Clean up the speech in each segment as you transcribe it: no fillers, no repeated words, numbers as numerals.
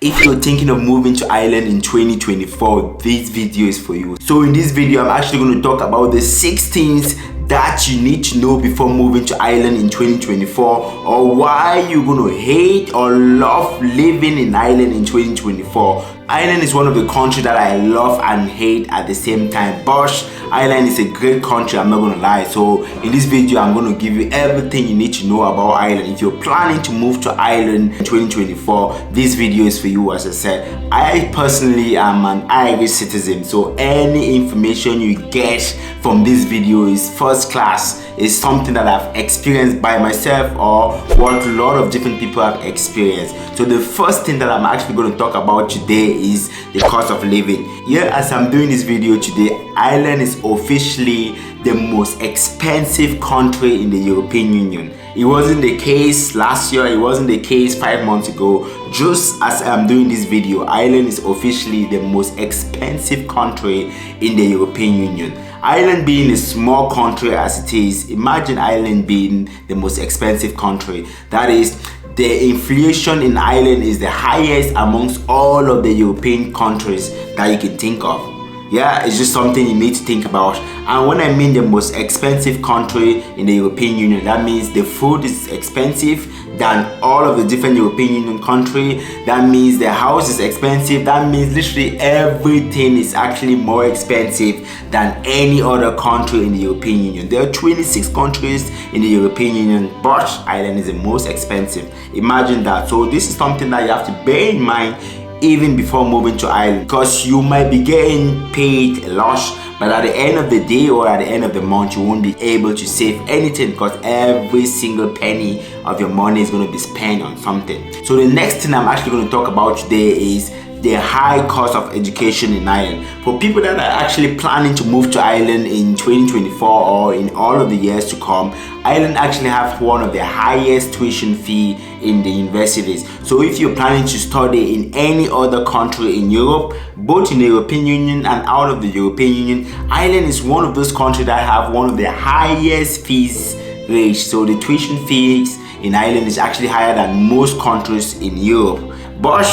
If you're thinking of moving to Ireland in 2024, this video is for you. So in this video, I'm actually going to talk about the 6 things that you need to know before moving to Ireland in 2024, or why you're going to hate or love living in Ireland in 2024. Ireland is one of the countries that I love and hate at the same time. But Ireland is a great country, I'm not going to lie. So in this video, I'm going to give you everything you need to know about Ireland. If you're planning to move to Ireland in 2024, this video is for you. As I said, I personally am an Irish citizen, so any information you get from this video is first class. Is something that I've experienced by myself or what a lot of different people have experienced. So the first thing that I'm actually going to talk about today is the cost of living. Yeah, as I'm doing this video today, Ireland is officially the most expensive country in the European Union. It wasn't the case last year, it wasn't the case 5 months ago. Just as I'm doing this video, Ireland is officially the most expensive country in the European Union. Ireland being a small country as it is, imagine Ireland being the most expensive country. That is, the inflation in Ireland is the highest amongst all of the European countries that you can think of. Yeah, it's just something you need to think about. And when I mean the most expensive country in the European Union, that means the food is expensive than all of the different European Union countries. That means the house is expensive. That means literally everything is actually more expensive than any other country in the European Union. There are 26 countries in the European Union, but Ireland is the most expensive. Imagine that. So this is something that you have to bear in mind even before moving to Ireland, because you might be getting paid a lot, but at the end of the day or at the end of the month, you won't be able to save anything, because every single penny of your money is going to be spent on something. So the next thing I'm actually going to talk about today is the high cost of education in Ireland. For people that are actually planning to move to Ireland in 2024 or in all of the years to come, Ireland actually have one of the highest tuition fee in the universities. So if you're planning to study in any other country in Europe, both in the European Union and out of the European Union, Ireland is one of those countries that have one of the highest fees rates. So the tuition fees in Ireland is actually higher than most countries in Europe. But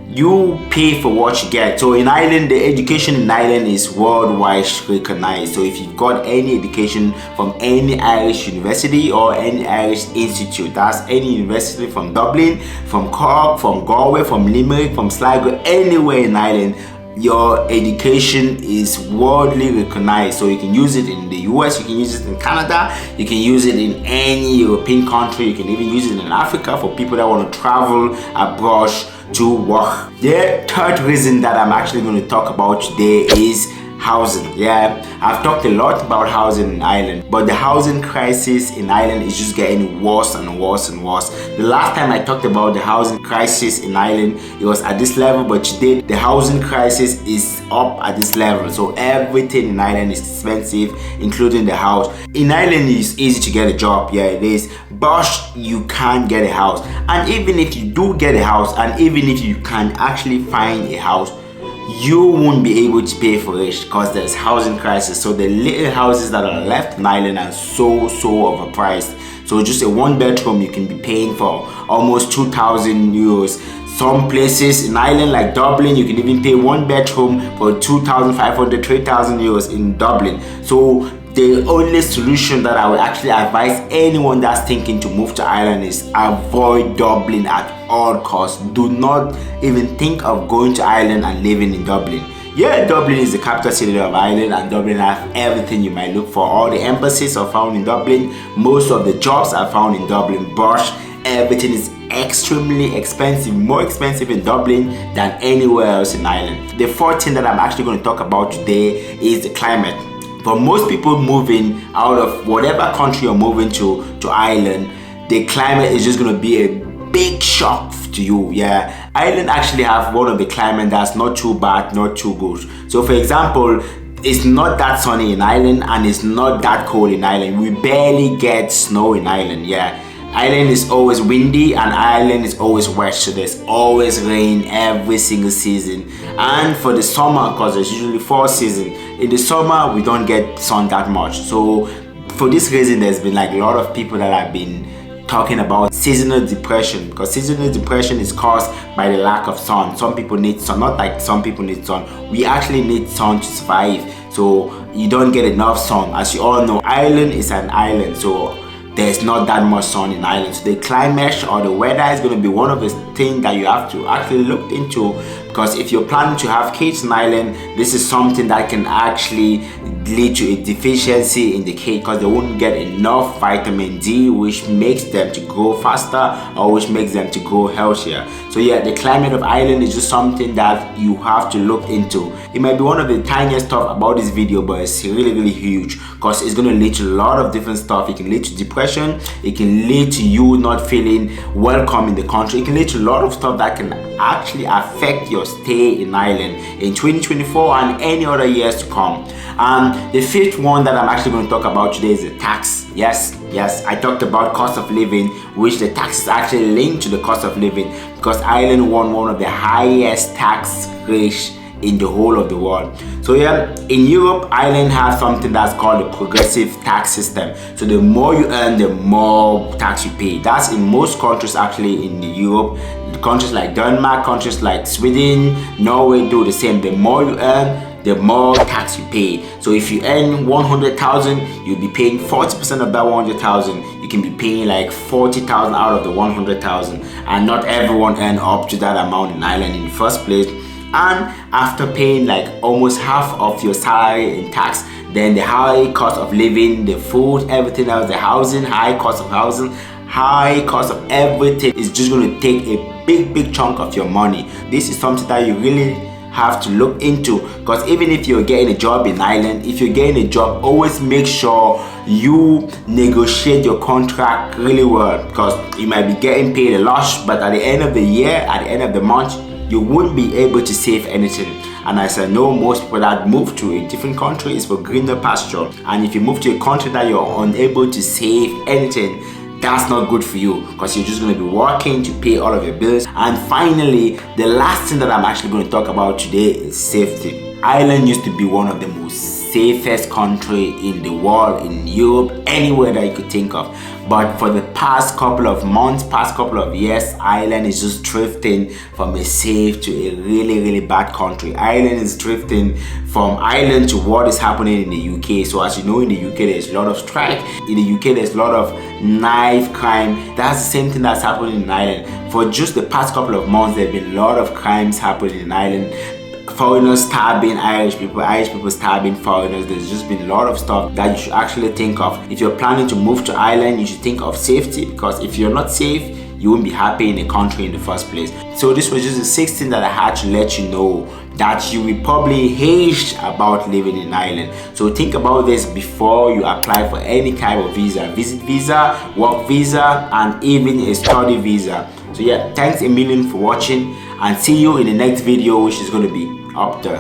you pay for what you get. So in Ireland, the education in Ireland is worldwide recognized. So if you've got any education from any Irish university or any Irish institute, that's any university from Dublin, from Cork, from Galway, from Limerick, from Sligo, anywhere in Ireland, your education is worldly recognized. So you can use it in the US, you can use it in Canada, you can use it in any European country, you can even use it in Africa for people that want to travel abroad to work. The third reason that I'm actually going to talk about today is housing. Yeah, I've talked a lot about housing in Ireland, but the housing crisis in Ireland is just getting worse and worse and worse. The last time I talked about the housing crisis in Ireland, it was at this level, but today the housing crisis is up at this level. So everything in Ireland is expensive, including the house. In Ireland, it's easy to get a job, yeah it is, but you can't get a house. And even if you do get a house, and even if you can actually find a house, you won't be able to pay for it because there's housing crisis. So the little houses that are left in Ireland are so overpriced. So just a 1-bedroom you can be paying for almost 2,000 euros. Some places in Ireland like Dublin, you can even pay 1 bedroom for 2,500, 3,000 euros in Dublin. So the only solution that I would actually advise anyone that's thinking to move to Ireland is avoid Dublin at all costs. Do not even think of going to Ireland and living in Dublin. Yeah, Dublin is the capital city of Ireland, and Dublin has everything you might look for. All the embassies are found in Dublin. Most of the jobs are found in Dublin, but everything is extremely expensive, more expensive in Dublin than anywhere else in Ireland. The fourth thing that I'm actually going to talk about today is the climate. For most people moving out of whatever country you're moving to Ireland, the climate is just going to be a big shock to you. Yeah, Ireland actually have one of the climate that's not too bad, not too good. So for example, it's not that sunny in Ireland and it's not that cold in Ireland. We barely get snow in Ireland. Yeah, Ireland is always windy and Ireland is always wet, so there's always rain every single season. And for the summer, because there's usually 4 seasons, in the summer we don't get sun that much. So for this reason, there's been like a lot of people that have been talking about seasonal depression, because seasonal depression is caused by the lack of sun. Some people need sun, not like some people need sun. We actually need sun to survive. So you don't get enough sun. As you all know, Ireland is an island, so there's not that much sun in Ireland. So the climate or the weather is going to be one of the things that you have to actually look into, because if you're planning to have kids in Ireland, this is something that can actually lead to a deficiency in the kid, because they won't get enough vitamin D, which makes them to grow faster or which makes them to grow healthier. So yeah, the climate of Ireland is just something that you have to look into. It might be one of the tiniest stuff about this video, but it's really huge, because it's going to lead to a lot of different stuff. It can lead to depression, it can lead to you not feeling welcome in the country, it can lead to a lot of stuff that can actually affect your stay in Ireland in 2024 and any other years to come. And the fifth one that I'm actually going to talk about today is the tax. Yes, I talked about cost of living, which the tax is actually linked to the cost of living, because Ireland won one of the highest tax rates in the whole of the world. So yeah, in Europe, Ireland has something that's called the progressive tax system. So the more you earn, the more tax you pay. That's in most countries actually in Europe. Countries like Denmark, countries like Sweden, Norway do the same. The more you earn, the more tax you pay. So if you earn 100,000, you'll be paying 40% of that 100,000. You can be paying like 40,000 out of the 100,000, and not everyone earn up to that amount in Ireland in the first place. And after paying like almost half of your salary in tax, then the high cost of living, the food, everything else, the housing, high cost of housing, high cost of everything is just going to take a big chunk of your money. This is something that you really have to look into, because even if you're getting a job in Ireland, if you're getting a job, always make sure you negotiate your contract really well, because you might be getting paid a lot, but at the end of the year, at the end of the month, you won't be able to save anything. And as I know, most people that move to a different country is for greener pasture, and if you move to a country that you're unable to save anything, that's not good for you, because you're just going to be working to pay all of your bills. And finally, the last thing that I'm actually going to talk about today is safety. Ireland used to be one of the most safest country in the world, in Europe, anywhere that you could think of. But for the past couple of months, past couple of years, Ireland is just drifting from a safe to a really bad country. Ireland is drifting from Ireland to what is happening in the UK. So as you know, in the UK there's a lot of strike. In the UK there's a lot of knife crime. That's the same thing that's happening in Ireland. For just the past couple of months, there have been a lot of crimes happening in Ireland. Foreigners stabbing Irish people stabbing foreigners. There's just been a lot of stuff that you should actually think of. If you're planning to move to Ireland, you should think of safety, because if you're not safe, you won't be happy in the country in the first place. So this was just the 6th thing that I had to let you know that you will probably hate about living in Ireland. So think about this before you apply for any type of visa: visit visa, work visa, and even a study visa. So yeah, thanks a million for watching, and see you in the next video, which is going to be up there.